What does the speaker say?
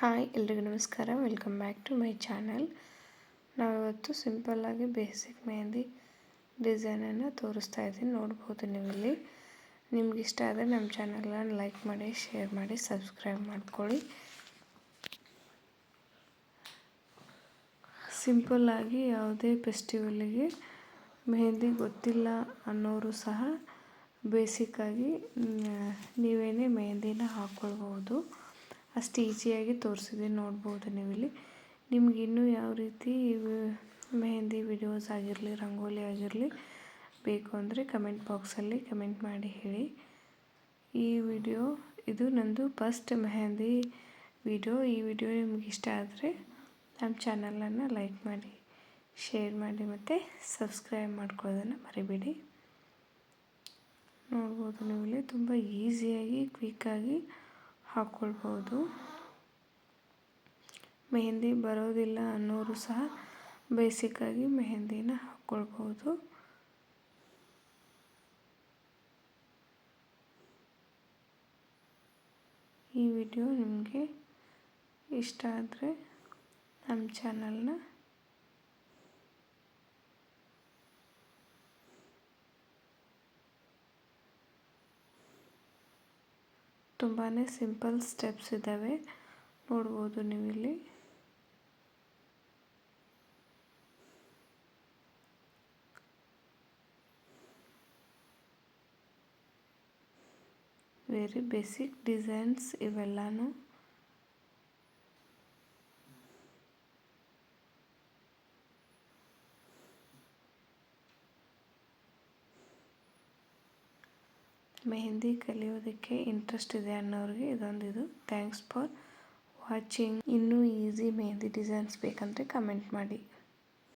Hi ಎಲ್ರಿಗೂ ನಮಸ್ಕಾರ. Welcome back to my channel. ನಾವಿವತ್ತು ಸಿಂಪಲ್ಲಾಗಿ ಬೇಸಿಕ್ ಮೆಹಂದಿ ಡಿಸೈನನ್ನು ತೋರಿಸ್ತಾ ಇದ್ದೀನಿ. ನೋಡ್ಬೋದು ನೀವಿಲ್ಲಿ. ನಿಮ್ಗೆ ಇಷ್ಟ ಆದರೆ ನಮ್ಮ ಚಾನಲ್ನ ಲೈಕ್ ಮಾಡಿ, ಶೇರ್ ಮಾಡಿ, ಸಬ್ಸ್ಕ್ರೈಬ್ ಮಾಡ್ಕೊಳ್ಳಿ. ಸಿಂಪಲ್ಲಾಗಿ ಯಾವುದೇ ಫೆಸ್ಟಿವಲಿಗೆ ಮೆಹಂದಿ ಗೊತ್ತಿಲ್ಲ ಅನ್ನೋರು ಸಹ ಬೇಸಿಕ್ಕಾಗಿ ನೀವೇನೇ ಮೆಹಂದಿನ ಹಾಕ್ಕೊಳ್ಬೋದು. ಅಷ್ಟು ಈಸಿಯಾಗಿ ತೋರಿಸಿದ್ದೀನಿ, ನೋಡ್ಬೋದು ನೀವಿಲ್ಲಿ. ನಿಮ್ಗೆ ಇನ್ನೂ ಯಾವ ರೀತಿ ಮೆಹಂದಿ ವಿಡಿಯೋಸ್ ಆಗಿರಲಿ, ರಂಗೋಲಿ ಆಗಿರಲಿ ಬೇಕು ಅಂದರೆ ಕಮೆಂಟ್ ಬಾಕ್ಸಲ್ಲಿ ಕಮೆಂಟ್ ಮಾಡಿ ಹೇಳಿ. ಇದು ನಂದು ಫಸ್ಟ್ ಮೆಹಂದಿ ವಿಡಿಯೋ. ಈ ವಿಡಿಯೋ ನಿಮ್ಗೆ ಇಷ್ಟ ಆದರೆ ನಮ್ಮ ಚಾನಲನ್ನು ಲೈಕ್ ಮಾಡಿ, ಶೇರ್ ಮಾಡಿ ಮತ್ತು ಸಬ್ಸ್ಕ್ರೈಬ್ ಮಾಡ್ಕೊಳ್ಳೋದನ್ನು ಮರಿಬೇಡಿ. ನೋಡ್ಬೋದು ನೀವಿಲ್ಲಿ ತುಂಬ ಈಸಿಯಾಗಿ ಕ್ವಿಕ್ಕಾಗಿ ಹಾಕ್ಕೊಳ್ಬೋದು. ಮೆಹಂದಿ ಬರೋದಿಲ್ಲ ಅನ್ನೋರು ಸಹ ಬೇಸಿಕ್ಕಾಗಿ ಮೆಹಂದಿನ ಹಾಕ್ಕೊಳ್ಬೋದು. ಈ ವಿಡಿಯೋ ನಿಮಗೆ ಇಷ್ಟ ಆದರೆ ನಮ್ಮ ಚಾನಲ್ನ ತುಂಬಾ ಸಿಂಪಲ್ ಸ್ಟೆಪ್ಸ್ ಇದ್ದಾವೆ, ನೋಡ್ಬೋದು ನೀವಿಲ್ಲಿ. ವೆರಿ ಬೇಸಿಕ್ ಡಿಸೈನ್ಸ್ ಇವೆಲ್ಲನೂ. ಮೆಹಂದಿ ಕಲಿಯೋದಕ್ಕೆ ಇಂಟ್ರೆಸ್ಟ್ ಇದೆ ಅನ್ನೋರಿಗೆ ಇದೊಂದಿದು. Thanks for watching. ಇನ್ನೂ ಈಸಿ ಮೆಹಂದಿ ಡಿಸೈನ್ಸ್ ಬೇಕಂದರೆ ಕಮೆಂಟ್ ಮಾಡಿ.